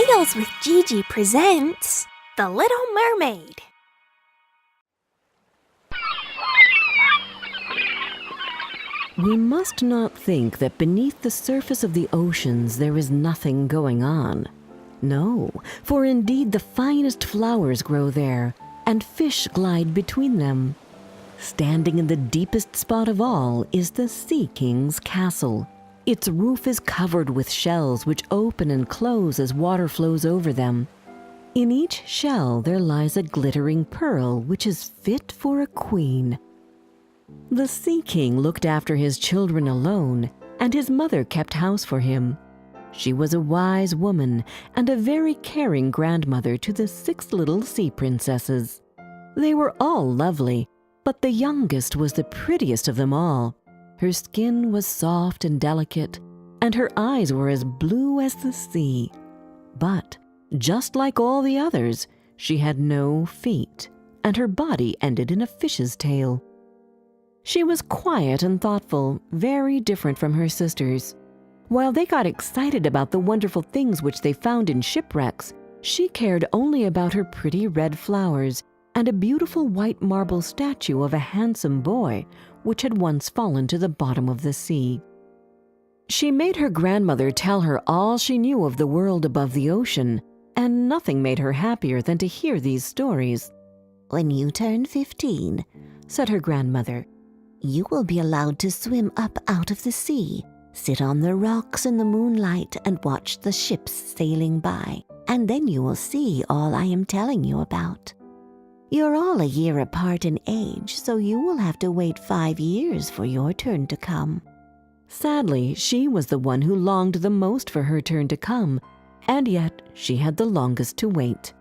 Tales with Gigi presents The Little Mermaid. We must not think that beneath the surface of the oceans there is nothing going on. No, for indeed the finest flowers grow there, and fish glide between them. Standing in the deepest spot of all is the Sea King's castle. Its roof is covered with shells which open and close as water flows over them. In each shell there lies a glittering pearl which is fit for a queen. The Sea King looked after his children alone, and his mother kept house for him. She was a wise woman and a very caring grandmother to the 6 little sea princesses. They were all lovely, but the youngest was the prettiest of them all. Her skin was soft and delicate, and her eyes were as blue as the sea. But, just like all the others, she had no feet, and her body ended in a fish's tail. She was quiet and thoughtful, very different from her sisters. While they got excited about the wonderful things which they found in shipwrecks, she cared only about her pretty red flowers and a beautiful white marble statue of a handsome boy which had once fallen to the bottom of the sea. She made her grandmother tell her all she knew of the world above the ocean, and nothing made her happier than to hear these stories. "When you turn 15, said her grandmother, you will be allowed to swim up out of the sea, sit on the rocks in the moonlight and watch the ships sailing by, and then you will see all I am telling you about. You're all a year apart in age, so you will have to wait 5 years for your turn to come." Sadly, she was the one who longed the most for her turn to come, and yet she had the longest to wait.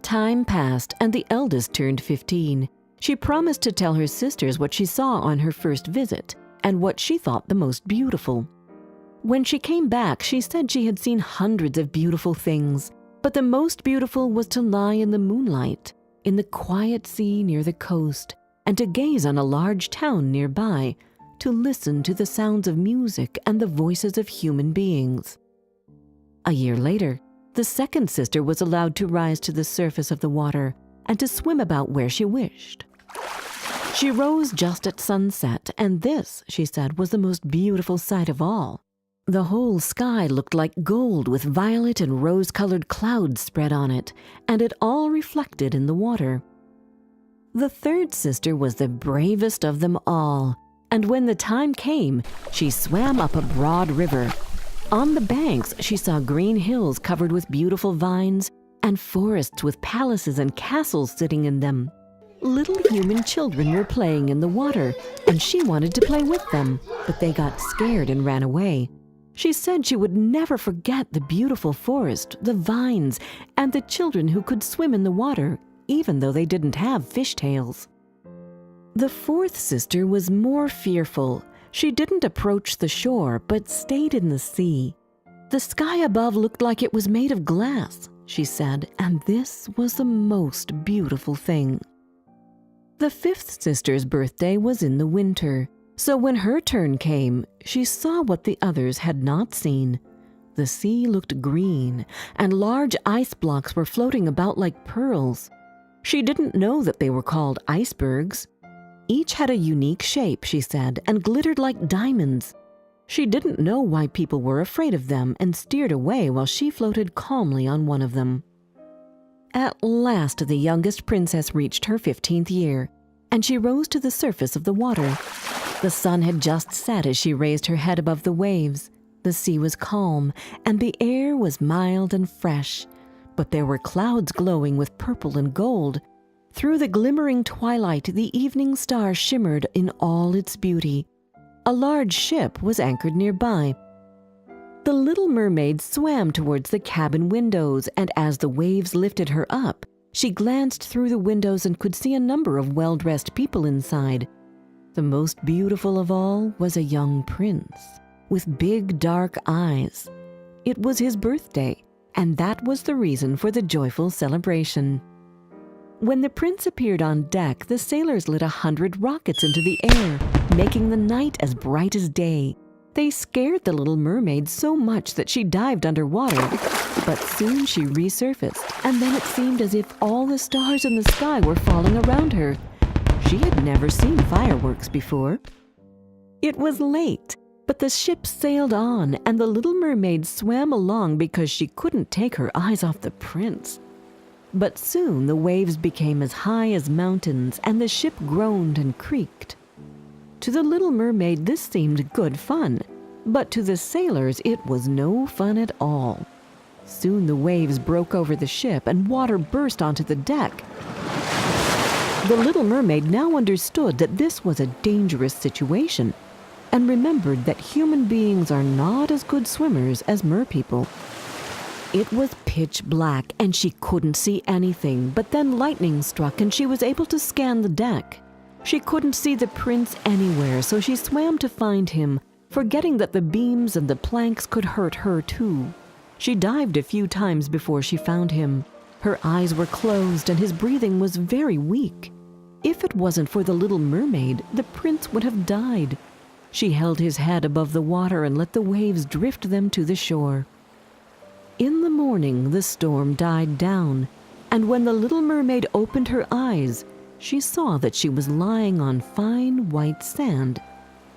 Time passed, and the eldest turned 15. She promised to tell her sisters what she saw on her first visit, and what she thought the most beautiful. When she came back, she said she had seen hundreds of beautiful things, but the most beautiful was to lie in the moonlight, in the quiet sea near the coast, and to gaze on a large town nearby, to listen to the sounds of music and the voices of human beings. A year later, the second sister was allowed to rise to the surface of the water and to swim about where she wished. She rose just at sunset, and this, she said, was the most beautiful sight of all. The whole sky looked like gold with violet and rose-colored clouds spread on it, and it all reflected in the water. The third sister was the bravest of them all, and when the time came, she swam up a broad river. On the banks, she saw green hills covered with beautiful vines, and forests with palaces and castles sitting in them. Little human children were playing in the water, and she wanted to play with them, but they got scared and ran away. She said she would never forget the beautiful forest, the vines, and the children who could swim in the water, even though they didn't have fishtails. The fourth sister was more fearful. She didn't approach the shore, but stayed in the sea. The sky above looked like it was made of glass, she said, and this was the most beautiful thing. The fifth sister's birthday was in the winter. So when her turn came, she saw what the others had not seen. The sea looked green, and large ice blocks were floating about like pearls. She didn't know that they were called icebergs. Each had a unique shape, she said, and glittered like diamonds. She didn't know why people were afraid of them and steered away while she floated calmly on one of them. At last the youngest princess reached her 15th year, and she rose to the surface of the water. The sun had just set as she raised her head above the waves. The sea was calm, and the air was mild and fresh, but there were clouds glowing with purple and gold. Through the glimmering twilight, the evening star shimmered in all its beauty. A large ship was anchored nearby. The little mermaid swam towards the cabin windows, and as the waves lifted her up, she glanced through the windows and could see a number of well-dressed people inside. The most beautiful of all was a young prince with big dark eyes. It was his birthday, and that was the reason for the joyful celebration. When the prince appeared on deck, the sailors lit 100 rockets into the air, making the night as bright as day. They scared the little mermaid so much that she dived underwater, but soon she resurfaced, and then it seemed as if all the stars in the sky were falling around her. She had never seen fireworks before. It was late, but the ship sailed on, and the little mermaid swam along because she couldn't take her eyes off the prince. But soon the waves became as high as mountains, and the ship groaned and creaked. To the little mermaid this seemed good fun, but to the sailors it was no fun at all. Soon the waves broke over the ship and water burst onto the deck. The little mermaid now understood that this was a dangerous situation and remembered that human beings are not as good swimmers as merpeople. It was pitch black and she couldn't see anything, but then lightning struck and she was able to scan the deck. She couldn't see the prince anywhere, so she swam to find him, forgetting that the beams and the planks could hurt her too. She dived a few times before she found him. Her eyes were closed and his breathing was very weak. If it wasn't for the little mermaid, the prince would have died. She held his head above the water and let the waves drift them to the shore. In the morning, the storm died down, and when the little mermaid opened her eyes, she saw that she was lying on fine white sand,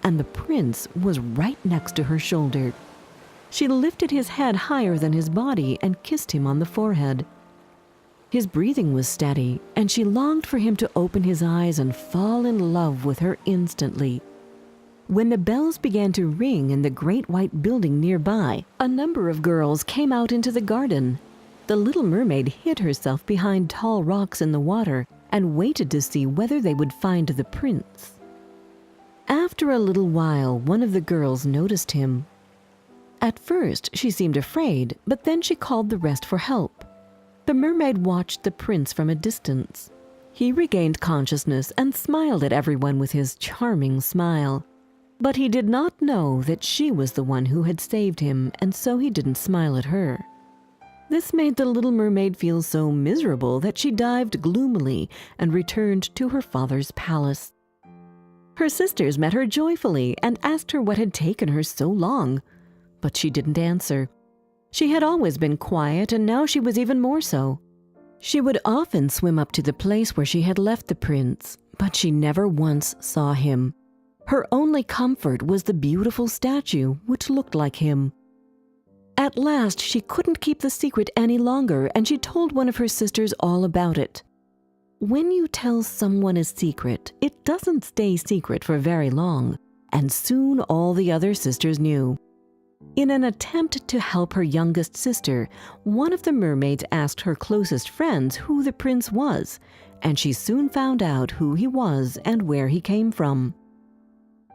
and the prince was right next to her shoulder. She lifted his head higher than his body and kissed him on the forehead. His breathing was steady, and she longed for him to open his eyes and fall in love with her instantly. When the bells began to ring in the great white building nearby, a number of girls came out into the garden. The little mermaid hid herself behind tall rocks in the water and waited to see whether they would find the prince. After a little while, one of the girls noticed him. At first, she seemed afraid, but then she called the rest for help. The mermaid watched the prince from a distance. He regained consciousness and smiled at everyone with his charming smile. But he did not know that she was the one who had saved him, and so he didn't smile at her. This made the little mermaid feel so miserable that she dived gloomily and returned to her father's palace. Her sisters met her joyfully and asked her what had taken her so long, but she didn't answer. She had always been quiet, and now she was even more so. She would often swim up to the place where she had left the prince, but she never once saw him. Her only comfort was the beautiful statue, which looked like him. At last, she couldn't keep the secret any longer, and she told one of her sisters all about it. When you tell someone a secret, it doesn't stay secret for very long, and soon all the other sisters knew. In an attempt to help her youngest sister, one of the mermaids asked her closest friends who the prince was, and she soon found out who he was and where he came from.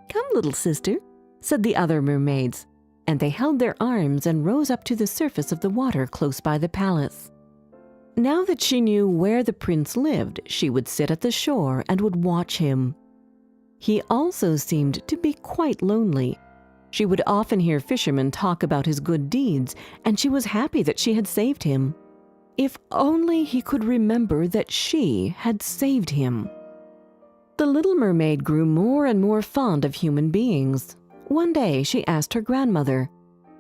"Come, little sister," said the other mermaids, and they held their arms and rose up to the surface of the water close by the palace. Now that she knew where the prince lived, she would sit at the shore and would watch him. He also seemed to be quite lonely. She would often hear fishermen talk about his good deeds, and she was happy that she had saved him. If only he could remember that she had saved him. The little mermaid grew more and more fond of human beings. One day she asked her grandmother,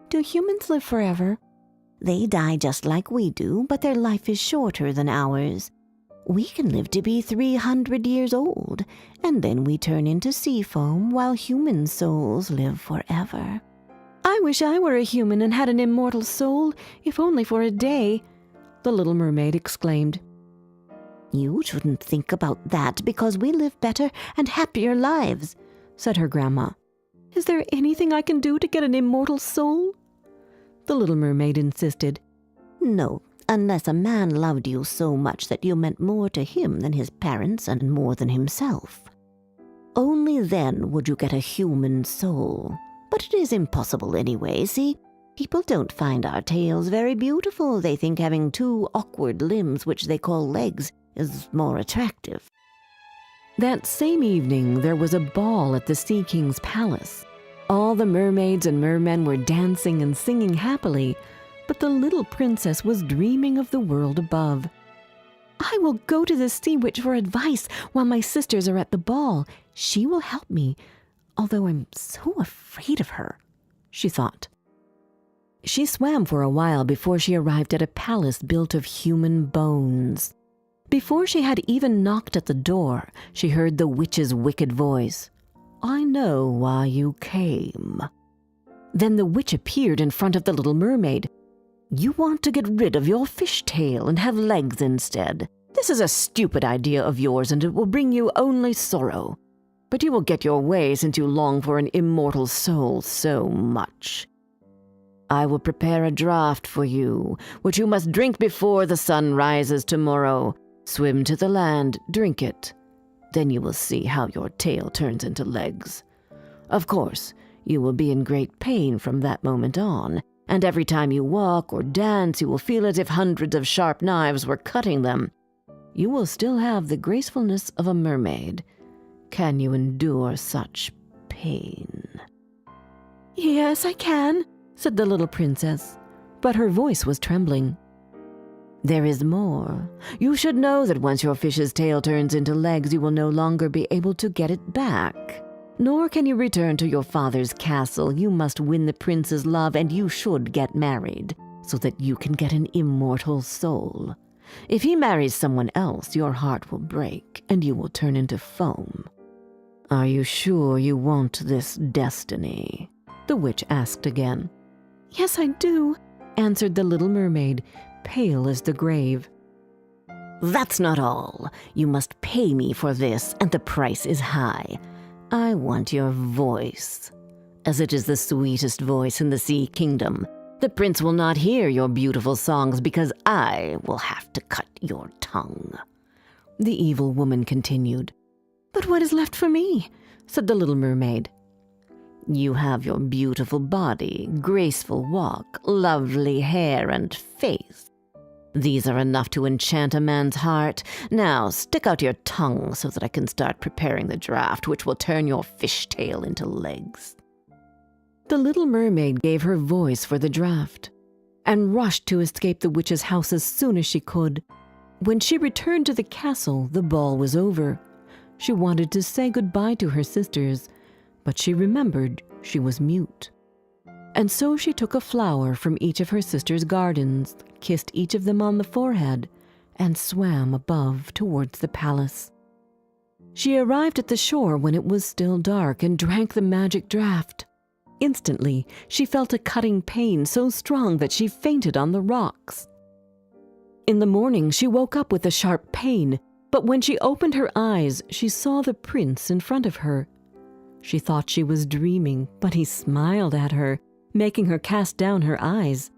"Do humans live forever?" They die just like we do, but their life is shorter than ours. We can live to be 300 years old, and then we turn into sea foam while human souls live forever. "I wish I were a human and had an immortal soul, if only for a day," the little mermaid exclaimed. "You shouldn't think about that because we live better and happier lives," said her grandma. "Is there anything I can do to get an immortal soul?" the little mermaid insisted. "No, unless a man loved you so much that you meant more to him than his parents and more than himself. Only then would you get a human soul. But it is impossible anyway, see? People don't find our tails very beautiful. They think having two awkward limbs, which they call legs, is more attractive." That same evening, there was a ball at the Sea King's palace. All the mermaids and mermen were dancing and singing happily, but the little princess was dreaming of the world above. "I will go to the sea witch for advice while my sisters are at the ball. She will help me, although I'm so afraid of her," she thought. She swam for a while before she arrived at a palace built of human bones. Before she had even knocked at the door, she heard the witch's wicked voice. "I know why you came." Then the witch appeared in front of the little mermaid. "You want to get rid of your fishtail and have legs instead. This is a stupid idea of yours, and it will bring you only sorrow. But you will get your way since you long for an immortal soul so much. I will prepare a draught for you, which you must drink before the sun rises tomorrow. Swim to the land, drink it. Then you will see how your tail turns into legs. Of course, you will be in great pain from that moment on, and every time you walk or dance, you will feel as if hundreds of sharp knives were cutting them. You will still have the gracefulness of a mermaid. Can you endure such pain?" Yes, I can, said the little princess, but her voice was trembling. "There is more. You should know that once your fish's tail turns into legs, you will no longer be able to get it back. Nor can you return to your father's castle. You must win the prince's love, and you should get married, so that you can get an immortal soul. If he marries someone else, your heart will break, and you will turn into foam. Are you sure you want this destiny?" the witch asked again. yes, I do, answered the little mermaid, pale as the grave. "That's not all. You must pay me for this, and the price is high. I want your voice. As it is the sweetest voice in the Sea Kingdom, the prince will not hear your beautiful songs because I will have to cut your tongue." The evil woman continued. "But what is left for me?" said the little mermaid. "You have your beautiful body, graceful walk, lovely hair, and face. These are enough to enchant a man's heart. Now stick out your tongue so that I can start preparing the draught, which will turn your fishtail into legs." The little mermaid gave her voice for the draught and rushed to escape the witch's house as soon as she could. When she returned to the castle, the ball was over. She wanted to say goodbye to her sisters, but she remembered she was mute. And so she took a flower from each of her sisters' gardens, kissed each of them on the forehead, and swam above towards the palace. She arrived at the shore when it was still dark and drank the magic draught. Instantly, she felt a cutting pain so strong that she fainted on the rocks. In the morning, she woke up with a sharp pain, but when she opened her eyes, she saw the prince in front of her. She thought she was dreaming, but he smiled at her, making her cast down her eyes.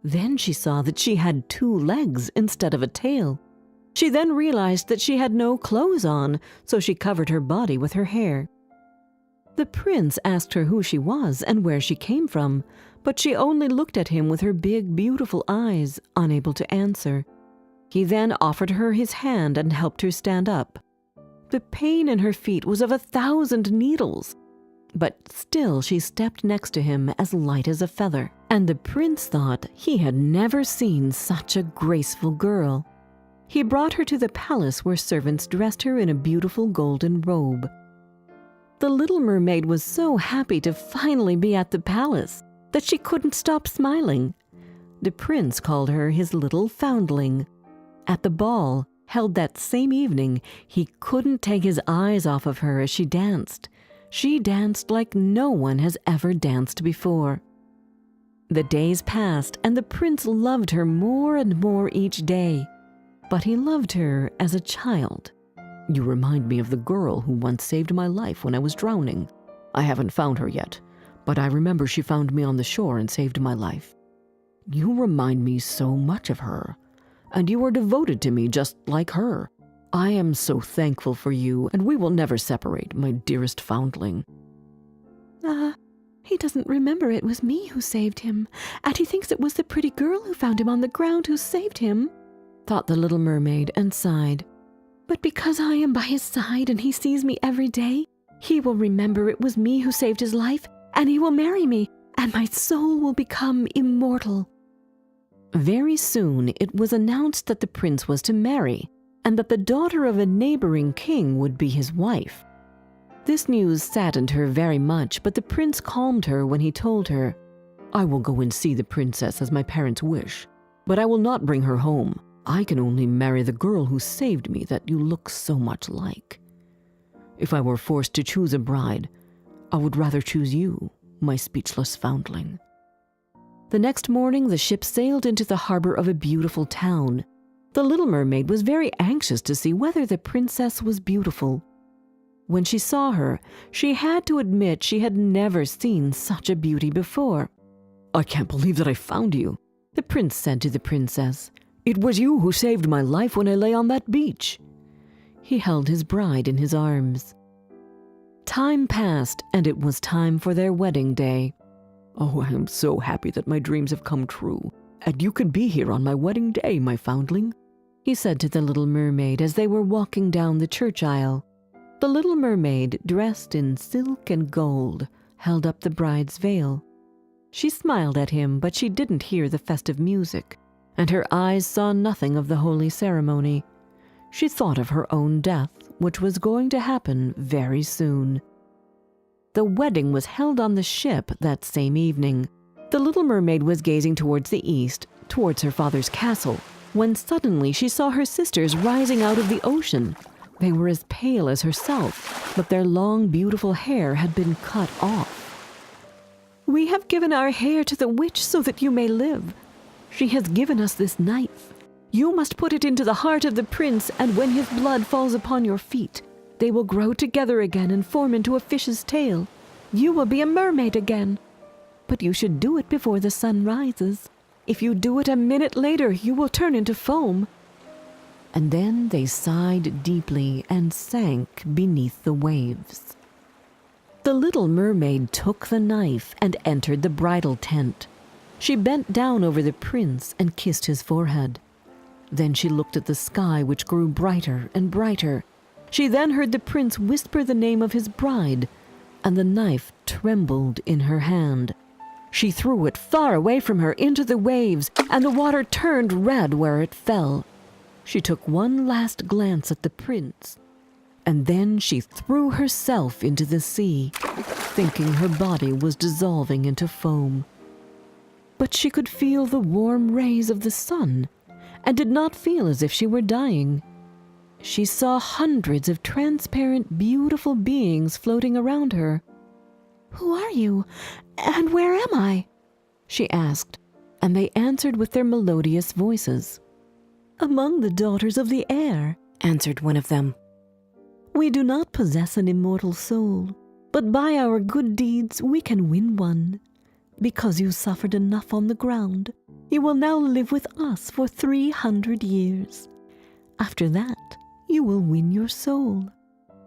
Then she saw that she had 2 legs instead of a tail. She then realized that she had no clothes on, so she covered her body with her hair. The prince asked her who she was and where she came from, but she only looked at him with her big, beautiful eyes, unable to answer. He then offered her his hand and helped her stand up. The pain in her feet was of 1,000 needles, but still she stepped next to him as light as a feather, and the prince thought he had never seen such a graceful girl. He brought her to the palace where servants dressed her in a beautiful golden robe. The little mermaid was so happy to finally be at the palace that she couldn't stop smiling. The prince called her his little foundling. At the ball, held that same evening, he couldn't take his eyes off of her as she danced. She danced like no one has ever danced before. The days passed, and the prince loved her more and more each day. But he loved her as a child. "You remind me of the girl who once saved my life when I was drowning. I haven't found her yet, but I remember she found me on the shore and saved my life. You remind me so much of her, and you are devoted to me just like her. I am so thankful for you, and we will never separate, my dearest foundling." He doesn't remember it was me who saved him, and he thinks it was the pretty girl who found him on the ground who saved him, thought the little mermaid and sighed. "But because I am by his side and he sees me every day, he will remember it was me who saved his life, and he will marry me, and my soul will become immortal." Very soon it was announced that the prince was to marry, and that the daughter of a neighboring king would be his wife. This news saddened her very much, but the prince calmed her when he told her, "I will go and see the princess as my parents wish, but I will not bring her home. I can only marry the girl who saved me that you look so much like. If I were forced to choose a bride, I would rather choose you, my speechless foundling." The next morning, the ship sailed into the harbor of a beautiful town. The little mermaid was very anxious to see whether the princess was beautiful. When she saw her, she had to admit she had never seen such a beauty before. "I can't believe that I found you," the prince said to the princess. "It was you who saved my life when I lay on that beach." He held his bride in his arms. Time passed, and it was time for their wedding day. "Oh, I am so happy that my dreams have come true, and you can be here on my wedding day, my foundling," he said to the little mermaid as they were walking down the church aisle. The little mermaid, dressed in silk and gold, held up the bride's veil. She smiled at him, but she didn't hear the festive music, and her eyes saw nothing of the holy ceremony. She thought of her own death, which was going to happen very soon. The wedding was held on the ship that same evening. The little mermaid was gazing towards the east, towards her father's castle, when suddenly she saw her sisters rising out of the ocean. They were as pale as herself, but their long, beautiful hair had been cut off. "We have given our hair to the witch so that you may live. She has given us this knife. You must put it into the heart of the prince, and when his blood falls upon your feet, they will grow together again and form into a fish's tail. You will be a mermaid again. But you should do it before the sun rises. If you do it a minute later, you will turn into foam." And then they sighed deeply and sank beneath the waves. The little mermaid took the knife and entered the bridal tent. She bent down over the prince and kissed his forehead. Then she looked at the sky, which grew brighter and brighter. She then heard the prince whisper the name of his bride, and the knife trembled in her hand. She threw it far away from her into the waves, and the water turned red where it fell. She took one last glance at the prince, and then she threw herself into the sea, thinking her body was dissolving into foam. But she could feel the warm rays of the sun, and did not feel as if she were dying. She saw hundreds of transparent, beautiful beings floating around her. "Who are you, and where am I?" she asked, and they answered with their melodious voices. "Among the daughters of the air," answered one of them. "We do not possess an immortal soul, but by our good deeds we can win one. Because you suffered enough on the ground, you will now live with us for 300 years. After that, you will win your soul."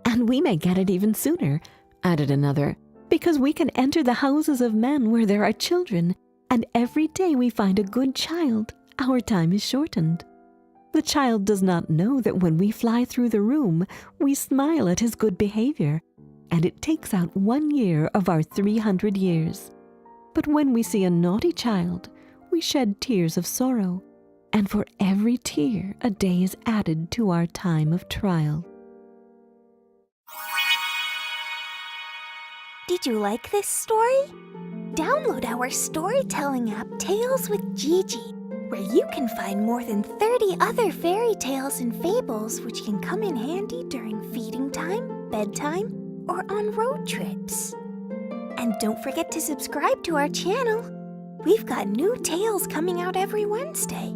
"And we may get it even sooner," added another, "because we can enter the houses of men where there are children, and every day we find a good child, our time is shortened. The child does not know that when we fly through the room, we smile at his good behavior, and it takes out 1 year of our 300 years. But when we see a naughty child, we shed tears of sorrow, and for every tear a day is added to our time of trial." Did you like this story? Download our storytelling app, Tales with Gigi, where you can find more than 30 other fairy tales and fables which can come in handy during feeding time, bedtime, or on road trips. And don't forget to subscribe to our channel. We've got new tales coming out every Wednesday.